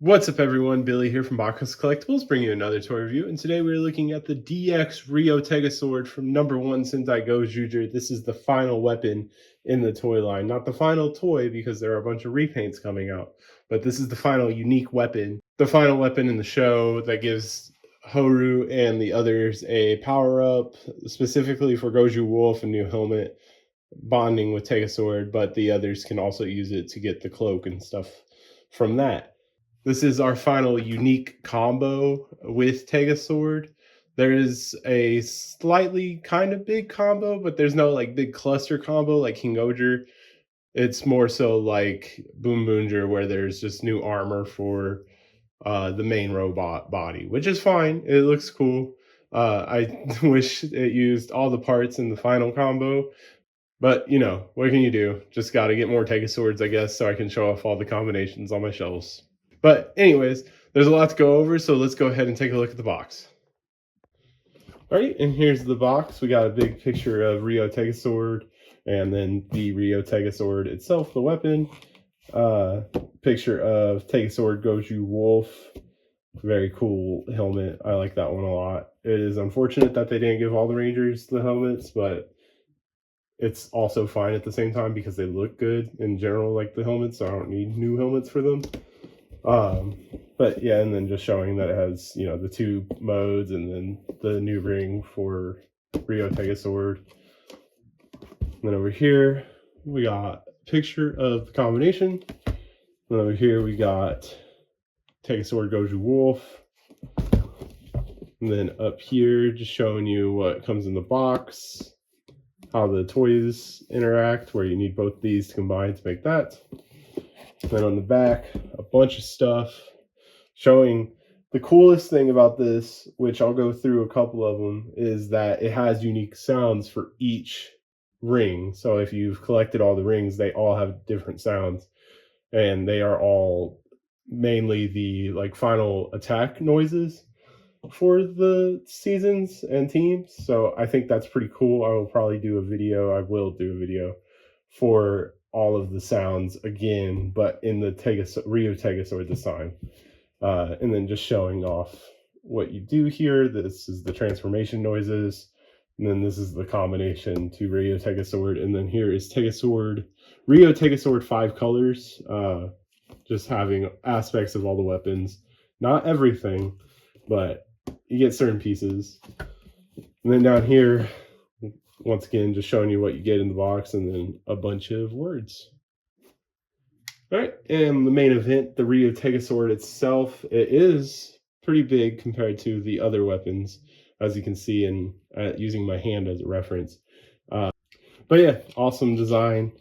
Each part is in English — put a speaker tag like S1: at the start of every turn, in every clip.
S1: What's up everyone, Billy here from Box Collectibles, bringing you another toy review, and today we're looking at the DX Ryo Tega Sword from No.1 Sentai Gozyuger. This is the final weapon in the toy line. Not the final toy because there are a bunch of repaints coming out, but this is the final unique weapon. The final weapon in the show that gives Horu and the others a power-up, specifically for Goju Wolf, a new helmet, bonding with Tega Sword, but the others can also use it to get the cloak and stuff from that. This is our final unique combo with Tega Sword. There is a slightly kind of big combo, but there's no like big cluster combo like King Oger. It's more so like Boom Boonger, where there's just new armor for the main robot body, which is fine. It looks cool. I wish it used all the parts in the final combo, but you know, what can you do? Just got to get more Tega Swords, I guess, so I can show off all the combinations on my shelves. But anyways, there's a lot to go over, so let's go ahead and take a look at the box. Alright, and here's the box. We got a big picture of Ryo Tega Sword, and then the Ryo Tega Sword itself, the weapon. Picture of Tega Sword Goju Wolf. Very cool helmet. I like that one a lot. It is unfortunate that they didn't give all the Rangers the helmets, but it's also fine at the same time because they look good in general, like the helmets, so I don't need new helmets for them. But yeah, and then just showing that it has, you know, the two modes and then the new ring for Ryo Tega Sword. And then over here we got a picture of the combination. And over here we got Tega Sword Goju Wolf. And then up here just showing you what comes in the box, how the toys interact, where you need both these to combine to make that. Then on the back, a bunch of stuff showing the coolest thing about this, which I'll go through a couple of them, is that it has unique sounds for each ring. So if you've collected all the rings, they all have different sounds, and they are all mainly the like final attack noises for the seasons and teams. So I think that's pretty cool. I will probably do a video. I will do a video for all of the sounds again, but in the Rio Tega Sword this time. And then just showing off what you do here. This is the transformation noises, and then this is the combination to Rio Tega Sword, and then here is Tega Sword, Rio Tega Sword 5 colors, just having aspects of all the weapons. Not everything, but you get certain pieces. And then down here, once again, just showing you what you get in the box, and then a bunch of words. All right, and the main event, the Rio Tega Sword itself, it is pretty big compared to the other weapons, as you can see in using my hand as a reference. But yeah, awesome design.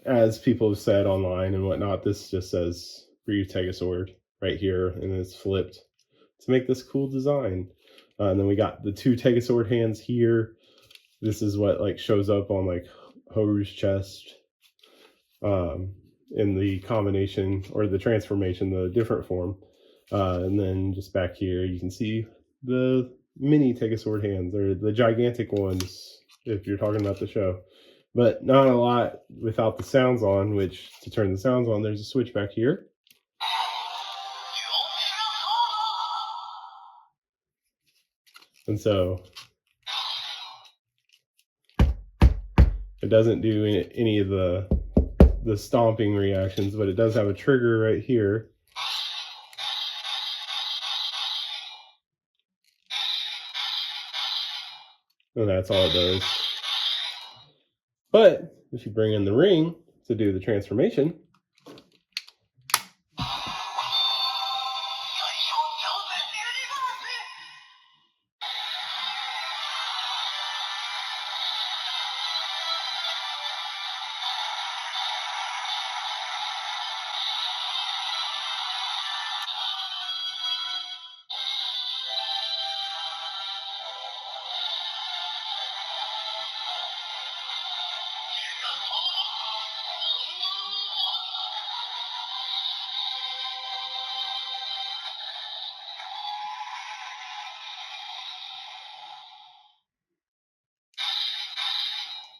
S1: As people have said online and whatnot, this just says Rio Tega Sword right here, and it's flipped to make this cool design. And then we got the two Tega Sword hands here. This is what like shows up on like Horu's chest. In the combination or the transformation, the different form. And then just back here, you can see the mini Tega Sword hands, or the gigantic ones, if you're talking about the show. But not a lot without the sounds on, which to turn the sounds on, there's a switch back here. And so it doesn't do any of the stomping reactions, but it does have a trigger right here. And that's all it does. But if you bring in the ring to do the transformation,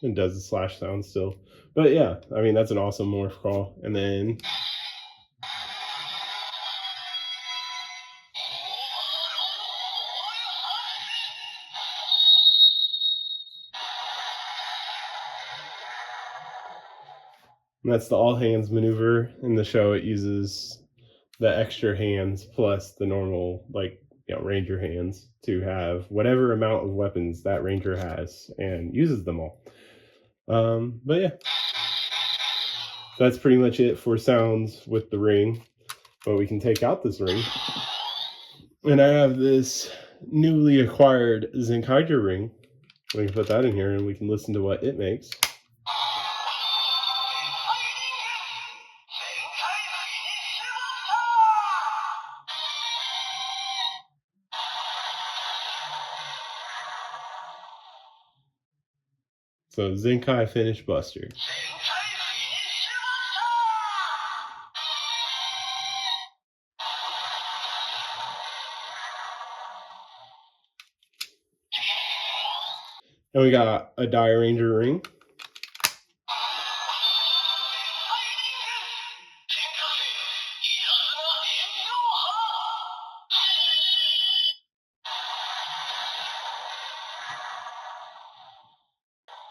S1: it does the slash sound still. But yeah, I mean, that's an awesome morph call. And then And that's the all hands maneuver. In the show, it uses the extra hands plus the normal, like, ranger hands to have whatever amount of weapons that ranger has and uses them all. But yeah, that's pretty much it for sounds with the ring. But we can take out this ring. And I have this newly acquired Zenkaiger ring. We can put that in here and we can listen to what it makes. So Zenkai Finish Buster. And we got a Die Ranger ring.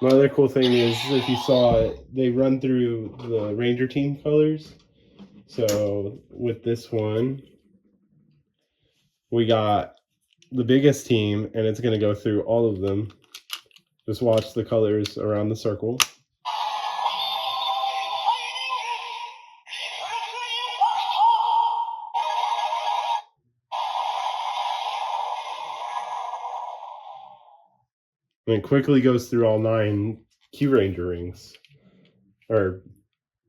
S1: Another cool thing is, if you saw it, they run through the Ranger team colors. So with this one, we got the biggest team, and it's going to go through all of them. Just watch the colors around the circle. And it quickly goes through all 9 Q Ranger rings. Or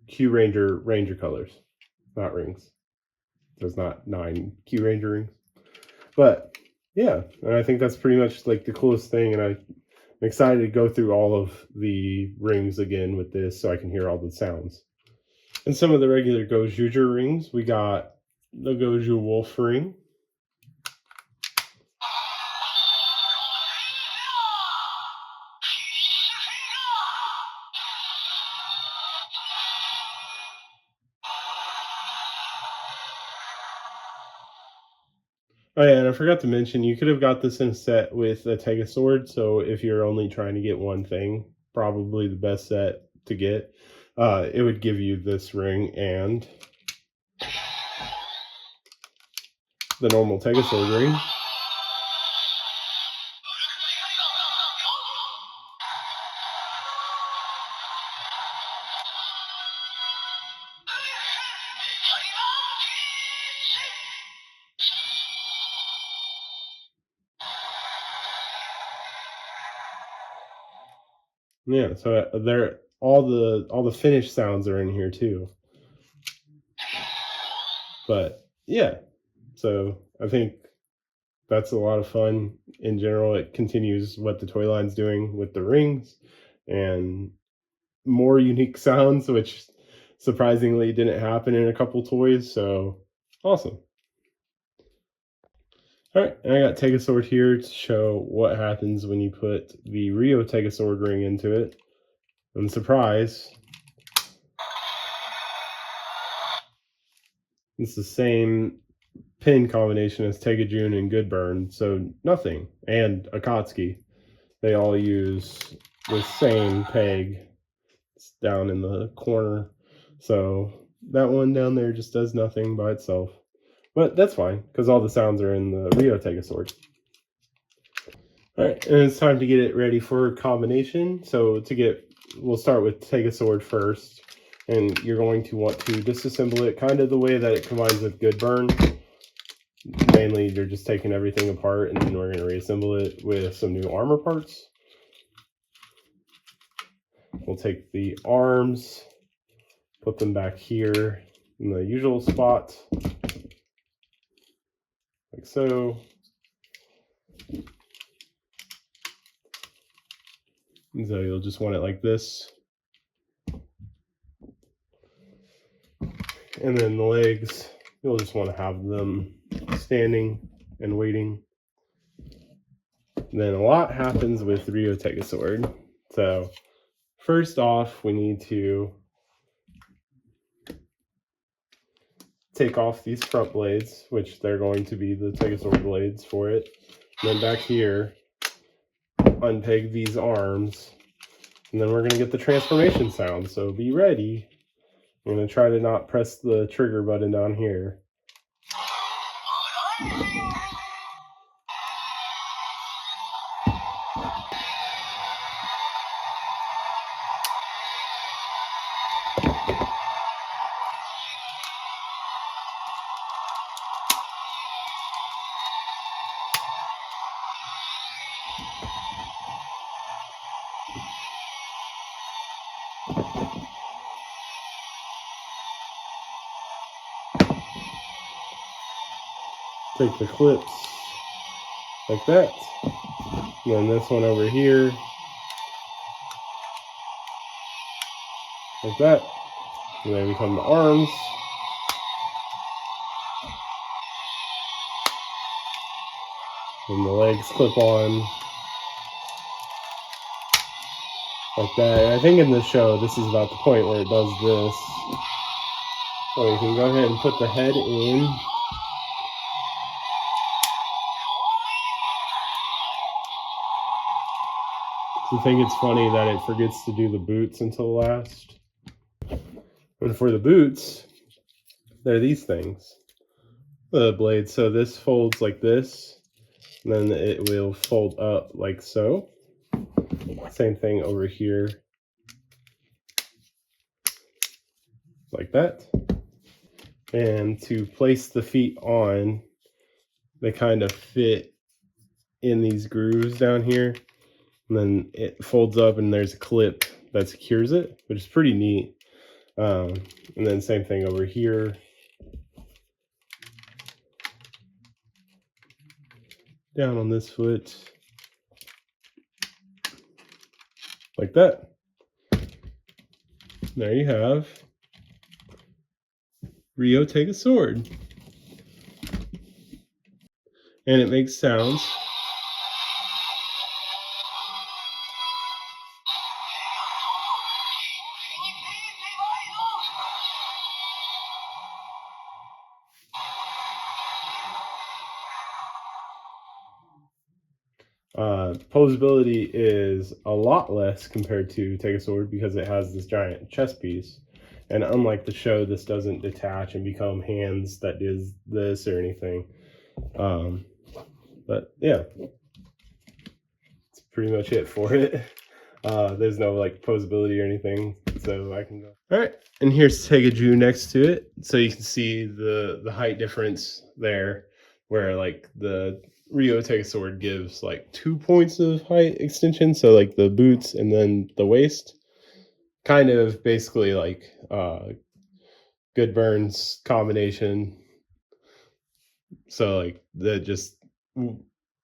S1: Q Ranger colors. Not rings. There's not 9 Q Ranger rings. But yeah, and I think that's pretty much like the coolest thing, and I'm excited to go through all of the rings again with this so I can hear all the sounds. And some of the regular Gozyuger rings, we got the Goju Wolf ring. Oh yeah, and I forgot to mention, you could have got this in a set with a Tega Sword, so if you're only trying to get one thing, probably the best set to get, it would give you this ring and the normal Tega Sword ring. Yeah, so there all the finish sounds are in here too. But yeah, so I think that's a lot of fun in general. It continues what the toy line's doing with the rings and more unique sounds, which surprisingly didn't happen in a couple toys. So awesome. All right, and I got Tega Sword here to show what happens when you put the Rio Tega Sword ring into it. And surprise, it's the same pin combination as Tegajun and Goodburn, so nothing. And Akatsuki, they all use the same peg. It's down in the corner, so that one down there just does nothing by itself. But that's fine, because all the sounds are in the Rio Tega Sword. Alright, and it's time to get it ready for combination. So we'll start with Tega Sword first. And you're going to want to disassemble it kind of the way that it combines with Goodburn. Mainly, you're just taking everything apart, and then we're going to reassemble it with some new armor parts. We'll take the arms, put them back here in the usual spot, like so. And so you'll just want it like this. And then the legs, you'll just want to have them standing and waiting. And then a lot happens with Ryo Tega Sword. So first off, we need to take off these front blades, which they're going to be the Tega Sword blades for it. And then back here, unpeg these arms. And then we're going to get the transformation sound. So be ready I'm going to try to not press the trigger button down here. Take the clips like that. And then this one over here, like that. And they become the arms. And the legs clip on. Like that. And I think in the show, this is about the point where it does this. So you can go ahead and put the head in. I think it's funny that it forgets to do the boots until last. And for the boots, they're these things. The blades. So this folds like this. And then it will fold up like so. Same thing over here. Like that. And to place the feet on, they kind of fit in these grooves down here. And then it folds up and there's a clip that secures it, which is pretty neat. And then same thing over here. Down on this foot. Like that. There you have Ryo Tega Sword. And it makes sounds. Poseability is a lot less compared to Tega Sword because it has this giant chest piece. And unlike the show, this doesn't detach and become hands that does this or anything. But yeah, that's pretty much it for it. There's no like poseability or anything, so I can go. All right, and here's Tegaju next to it, so you can see the height difference there, where like the Ryo Tega Sword gives like 2 points of height extension, so like the boots and then the waist, kind of basically like Good Burns combination. So like that just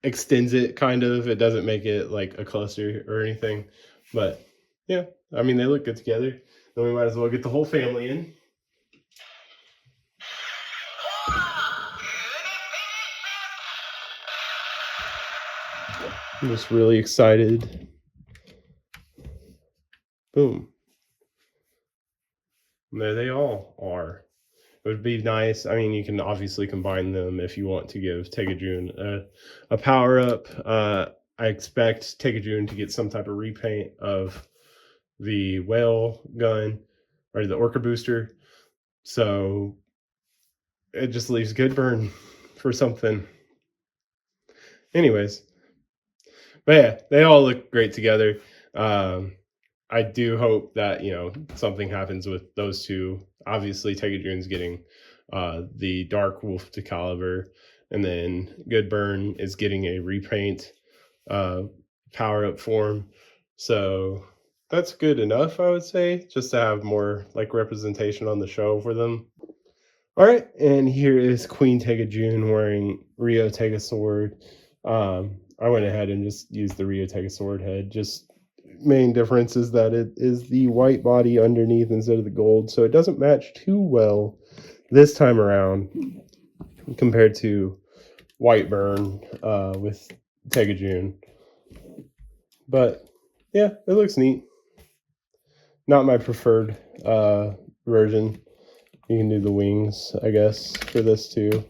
S1: extends it kind of. It doesn't make it like a cluster or anything, but yeah, I mean they look good together. Then we might as well get the whole family in. I'm just really excited. Boom. And there they all are. It would be nice. I mean, you can obviously combine them if you want to give Tegajun a power up. I expect Tegajun to get some type of repaint of the whale gun or the orca booster. So it just leaves Good Burn for something. Anyways, but yeah, they all look great together. I do hope that, you know, something happens with those two. Obviously, Tegajun's getting the Dark Wolf to caliber, and then Good Burn is getting a repaint power up form. So that's good enough, I would say, just to have more like representation on the show for them. All right, and here is Queen Tegajun wearing Ryo Tega Sword. I went ahead and just used the Ryo Tega Sword head. Just main difference is that it is the white body underneath instead of the gold, so it doesn't match too well this time around compared to White Burn with Tegajun. But yeah, it looks neat. Not my preferred version. You can do the wings, I guess, for this too.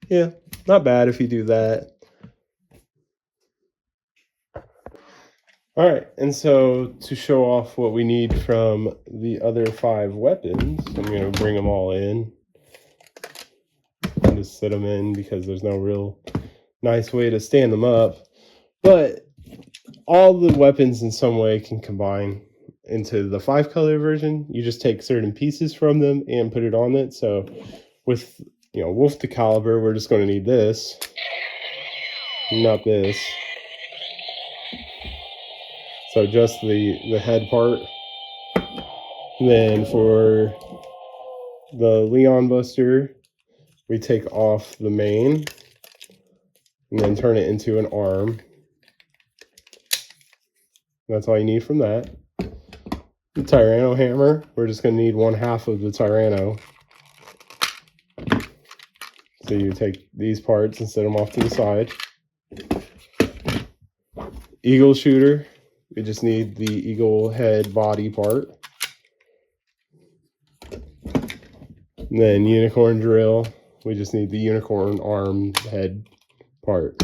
S1: Yeah, not bad if you do that. All right, and so to show off what we need from the other 5 weapons, I'm going to bring them all in and just sit them in because there's no real nice way to stand them up. But all the weapons in some way can combine into the 5-color version. You just take certain pieces from them and put it on it. So with Wolf the Caliber, we're just going to need this, not this. So just the head part. Then for the Leon Buster, we take off the mane and then turn it into an arm. That's all you need from that. The Tyranno hammer, we're just going to need 1/2 of the Tyranno. So you take these parts and set them off to the side. Eagle shooter, we just need the eagle head body part. And then unicorn drill, we just need the unicorn arm head part.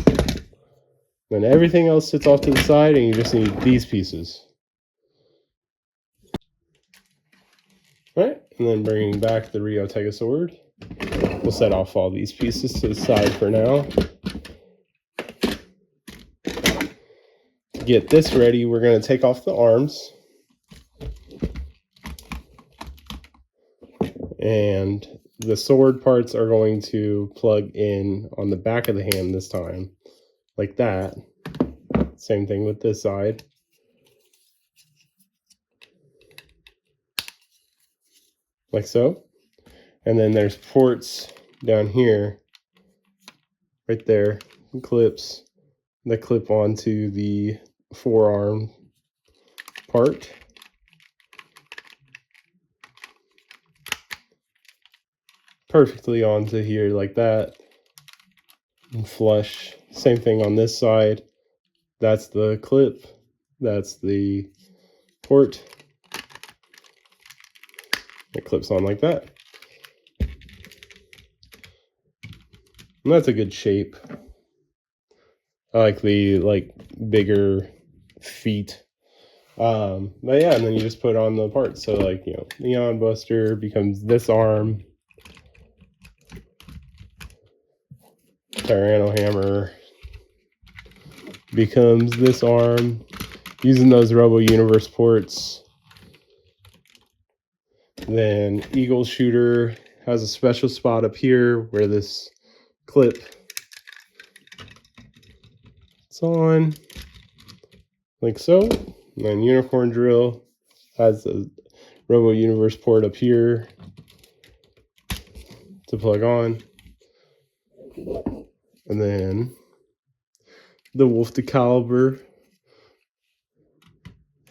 S1: Then everything else sits off to the side, and you just need these pieces. All right, and then bringing back the Ryo Tega Sword, we'll set off all these pieces to the side for now. To get this ready, we're going to take off the arms. And the sword parts are going to plug in on the back of the hand this time, like that. Same thing with this side. Like so. And then there's ports down here, right there, clips that clip onto the forearm part. Perfectly onto here like that. And flush. Same thing on this side. That's the clip. That's the port. It clips on like that. And that's a good shape. I like the bigger feet. But yeah, and then you just put on the parts. So Neon Buster becomes this arm. Tyranno hammer becomes this arm. Using those Robo Universe ports. Then Eagle Shooter has a special spot up here where this clip is on, like so. And then Unicorn Drill has a Robo Universe port up here to plug on. And then the Wolf the Caliber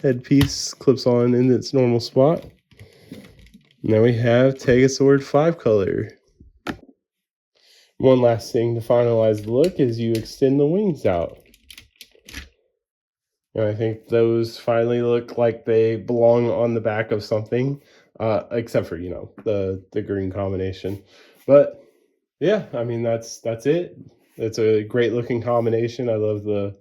S1: headpiece clips on in its normal spot. And then we have Tega Sword 5-color. One last thing to finalize the look is you extend the wings out. And I think those finally look like they belong on the back of something, except for, the green combination. But yeah, I mean, that's it. It's a great looking combination. I love the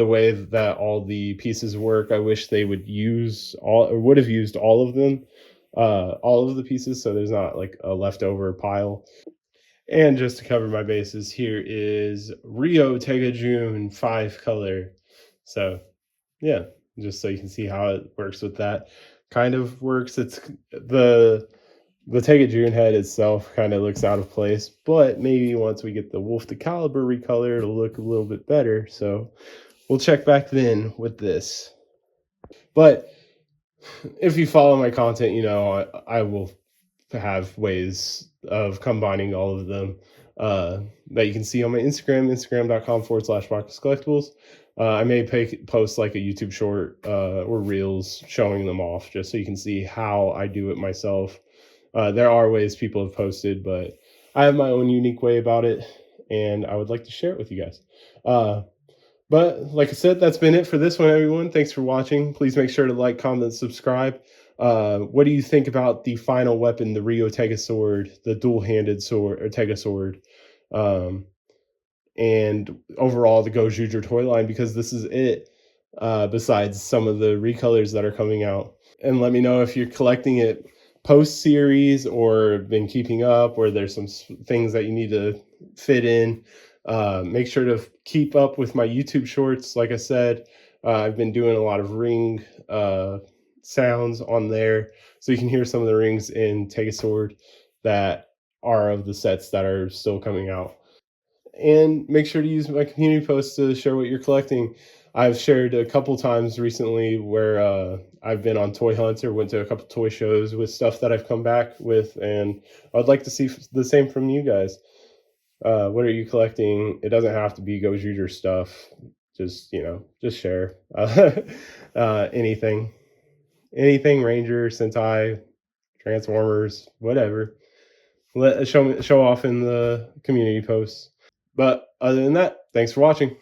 S1: way that all the pieces work. I wish they would would have used all of them, all of the pieces, so there's not like a leftover pile. And just to cover my bases, here is Rio Tegurord 5-color. So yeah, just so you can see how it works with that. Kind of works. It's the Tegurord head itself kind of looks out of place, but maybe once we get the Wolf the Caliber recolor, it'll look a little bit better. So we'll check back then with this. But if you follow my content, I will have ways of combining all of them that you can see on my Instagram, instagram.com/Marcus Collectibles. I may post like a YouTube short or reels showing them off just so you can see how I do it myself. There are ways people have posted, but I have my own unique way about it, and I would like to share it with you guys. But like I said, that's been it for this one, everyone. Thanks for watching. Please make sure to like, comment, subscribe. What do you think about the final weapon, the Ryo Tega Sword, the dual-handed sword, or Tega Sword? And overall, the Gozyuger toy line, because this is it. besides some of the recolors that are coming out. And let me know if you're collecting it post series or been keeping up, or there's some things that you need to fit in. Make sure to keep up with my YouTube shorts. Like I said, I've been doing a lot of ring sounds on there, so you can hear some of the rings in Tega Sword that are of the sets that are still coming out. And make sure to use my community posts to share what you're collecting. I've shared a couple times recently where I've been on Toy Hunt or went to a couple toy shows with stuff that I've come back with, and I'd like to see the same from you guys. What are you collecting? It doesn't have to be Gozyuger stuff. Just just share anything, anything Ranger, Sentai, Transformers, whatever. Let show off in the community posts. But other than that, thanks for watching.